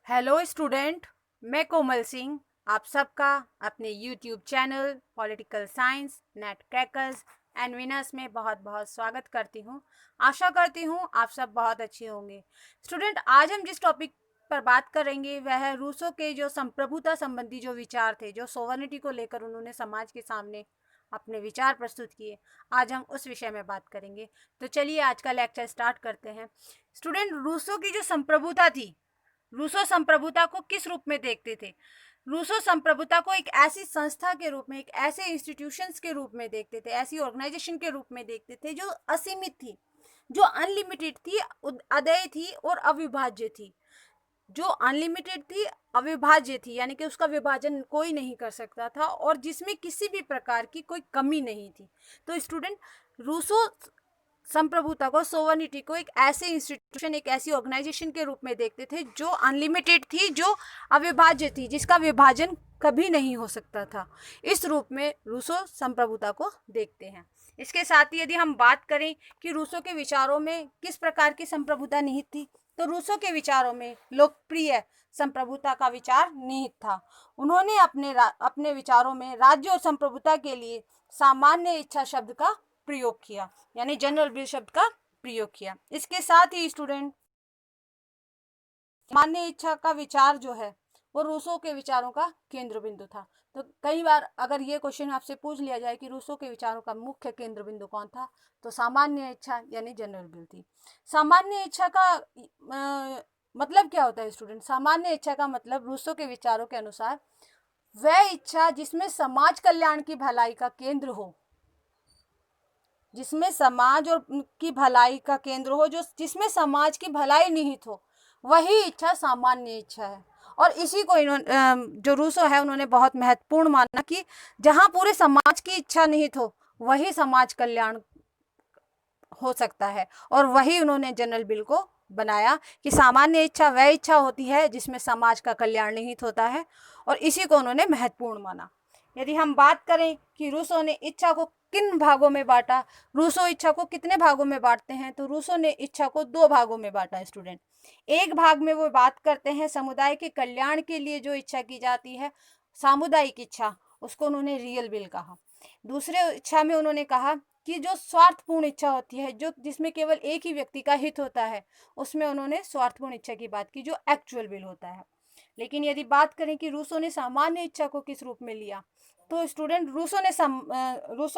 Hello student, मैं कोमल सिंह आप सबका अपने YouTube channel political science net crackers and winners में बहुत बहुत स्वागत करती हूँ। आशा करती हूँ आप सब बहुत अच्छे होंगे। स्टूडेंट, आज हम जिस टॉपिक पर बात करेंगे वह है रूसो के जो संप्रभुता संबंधी जो विचार थे, जो सोवर्निटी को लेकर उन्होंने समाज के सामने अपने विचार प्रस्तुत किए। आज हम उस विषय में बात करेंगे। तो चलिए आज का लेक्चर स्टार्ट करते हैं। स्टूडेंट, रूसो की जो संप्रभुता थी, रूसो संप्रभुता को किस रूप में देखते थे? रूसो संप्रभुता को एक ऐसी संस्था के रूप में, एक ऐसे इंस्टीट्यूशंस के रूप में देखते थे, ऐसी ऑर्गेनाइजेशन के रूप में देखते थे जो असीमित थी, जो अनलिमिटेड थी, अदेय थी और अविभाज्य थी। जो अनलिमिटेड थी, अविभाज्य थी, यानी कि उसका विभाजन कोई नहीं कर सकता था और जिसमें किसी भी प्रकार की कोई कमी नहीं थी। तो स्टूडेंट, रूसो संप्रभुता को, सोवर्निटी को एक ऐसे इंस्टीट्यूशन, एक ऐसी ऑर्गेनाइजेशन के रूप में देखते थे जो अनलिमिटेड थी, जो अविभाज्य थी, जिसका विभाजन कभी नहीं हो सकता था। इस रूप में रूसो संप्रभुता को देखते हैं। इसके साथ ही यदि हम बात करें कि रूसो के विचारों में किस प्रकार की संप्रभुता निहित थी, तो रूसो के विचारों में लोकप्रिय संप्रभुता का विचार निहित था। उन्होंने अपने विचारों में राज्य और संप्रभुता के लिए सामान्य इच्छा शब्द का प्रयोग किया, यानी जनरल विल शब्द का प्रयोग किया। इसके साथ ही स्टूडेंट, सामान्य इच्छा का विचार जो है वो रूसो के विचारों का केंद्र बिंदु था। तो कई बार अगर ये क्वेश्चन आपसे पूछ लिया जाए कि रूसो के विचारों का मुख्य केंद्र बिंदु कौन था, तो सामान्य इच्छा यानी जनरल विल थी। सामान्य इच्छा का मतलब क्या होता है स्टूडेंट? सामान्य इच्छा का मतलब रूसो के विचारों के अनुसार वह इच्छा जिसमें समाज कल्याण की भलाई का केंद्र हो, जिसमें समाज और की भलाई का केंद्र हो, जिसमें समाज की भलाई निहित हो, वही इच्छा सामान्य इच्छा है। और इसी को इन्होंने, जो रूसो है, उन्होंने बहुत महत्वपूर्ण माना कि जहां पूरे समाज की इच्छा निहित हो वही समाज कल्याण हो सकता है। और वही उन्होंने जनरल बिल को बनाया कि सामान्य इच्छा वह इच्छा होती है जिसमें समाज का कल्याण निहित होता है, और इसी को उन्होंने महत्वपूर्ण माना। यदि हम बात करें कि रूसो ने इच्छा को किन भागों में बांटा, रूसो इच्छा को कितने भागों में बांटते हैं, तो रूसो ने इच्छा को दो भागों में बांटा स्टूडेंट। एक भाग में वो बात करते हैं समुदाय के कल्याण के लिए जो इच्छा की जाती है, सामुदायिक इच्छा, उसको उन्होंने रियल विल कहा। दूसरे इच्छा में उन्होंने कहा कि जो स्वार्थपूर्ण इच्छा होती है, जो जिसमें केवल एक ही व्यक्ति का हित होता है, उसमें उन्होंने स्वार्थपूर्ण इच्छा की बात की, जो एक्चुअल विल होता है। लेकिन यदि बात करें कि रूसो ने सामान्य इच्छा को किस रूप में लिया, तो स्टूडेंट, रूसो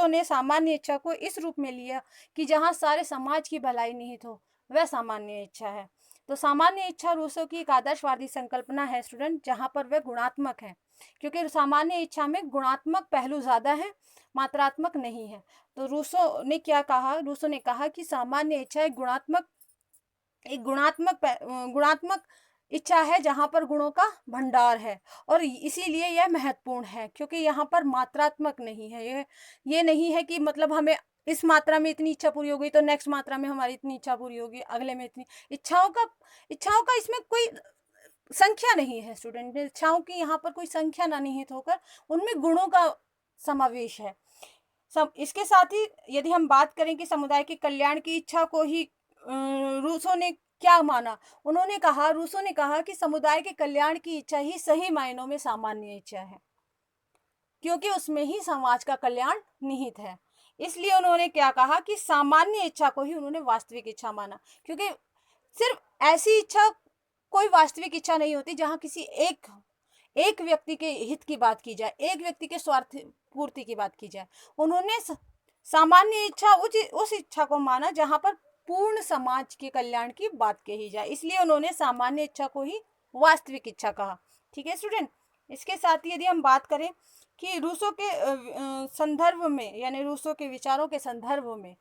ने सामान्य इच्छा को इस रूप में लिया कि जहाँ सारे समाज की भलाई निहित हो, वह सामान्य इच्छा है। तो सामान्य इच्छा रूसो की एक आदर्शवादी संकल्पना है स्टूडेंट, जहाँ पर वह गुणात्मक है, क्योंकि सामान्य इच्छा में गुणात्मक पहलू ज़्यादा है, मात्रात्मक नहीं है। तो रूसो ने क्या कहा? रूसो ने कहा कि सामान्य इच्छा एक गुणात्मक इच्छा है जहाँ पर गुणों का भंडार है, और इसीलिए यह महत्वपूर्ण है, क्योंकि यहाँ पर मात्रात्मक नहीं है। ये नहीं है कि मतलब हमें इस मात्रा में इतनी इच्छा पूरी हो गई तो नेक्स्ट मात्रा में हमारी इतनी इच्छा पूरी होगी, अगले में इतनी। इच्छाओं का इसमें कोई संख्या नहीं है स्टूडेंट। इच्छाओं की यहाँ पर कोई संख्या ना निहित होकर उनमें गुणों का समावेश है। इसके साथ ही यदि हम बात करें कि समुदाय के कल्याण की इच्छा को ही रूसो ने क्या माना, रूसो ने कहा कि समुदाय के कल्याण की इच्छा ही सही मायनों में सामान्य इच्छा है, क्योंकि उसमें ही समाज का कल्याण निहित है। इसलिए उन्होंने क्या कहा कि सामान्य इच्छा को ही उन्होंने वास्तविक इच्छा माना, क्योंकि सिर्फ ऐसी इच्छा कोई वास्तविक इच्छा नहीं होती जहां किसी एक व्यक्ति के हित की बात की जाए, एक व्यक्ति के स्वार्थ पूर्ति की बात की जाए। उन्होंने सामान्य इच्छा उस इच्छा को माना जहां पर पूर्ण समाज के कल्याण की बात कही जाए, इसलिए उन्होंने सामान्य इच्छा को ही वास्तविक इच्छा कहा। ठीक है स्टूडेंट, इसके साथ ही यदि हम बात करें कि रूसो के संदर्भ में, यानी रूसो के विचारों के संदर्भ में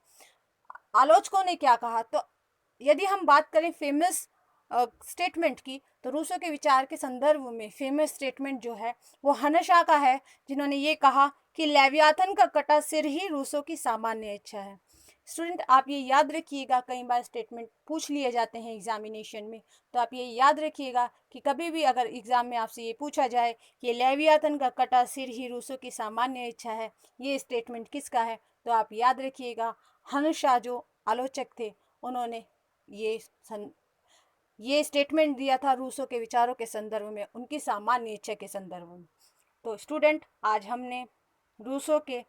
आलोचकों ने क्या कहा, तो यदि हम बात करें फेमस स्टेटमेंट की, तो रूसो के विचार के संदर्भ में फेमस स्टेटमेंट जो है वो हनशा का है, जिन्होंने ये कहा कि लेवियाथन का कटा सिर ही रूसो की सामान्य इच्छा है। स्टूडेंट, आप ये याद रखिएगा, कई बार स्टेटमेंट पूछ लिए जाते हैं एग्जामिनेशन में, तो आप ये याद रखिएगा कि कभी भी अगर एग्जाम में आपसे ये पूछा जाए कि लेवियाथन का कटा सिर ही रूसो की सामान्य इच्छा है, ये स्टेटमेंट किसका है, तो आप याद रखिएगा हनशा जो आलोचक थे, उन्होंने ये ये स्टेटमेंट दिया था रूसो के विचारों के संदर्भ में, उनकी सामान्य इच्छा के संदर्भ में। तो स्टूडेंट, आज हमने रूसो के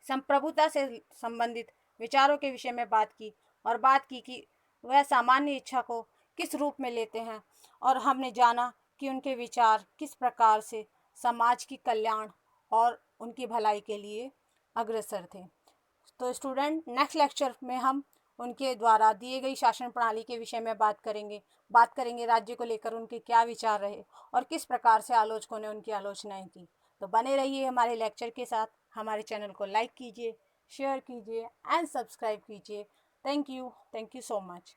संप्रभुता से संबंधित विचारों के विषय में बात की, और बात की कि वह सामान्य इच्छा को किस रूप में लेते हैं, और हमने जाना कि उनके विचार किस प्रकार से समाज की कल्याण और उनकी भलाई के लिए अग्रसर थे। तो स्टूडेंट, नेक्स्ट लेक्चर में हम उनके द्वारा दिए गई शासन प्रणाली के विषय में बात करेंगे राज्य को लेकर उनके क्या विचार रहे और किस प्रकार से आलोचकों ने उनकी आलोचनाएं की। तो बने रहिए हमारे लेक्चर के साथ। हमारे चैनल को लाइक कीजिए, शेयर कीजिए एंड सब्सक्राइब कीजिए। Thank you so much.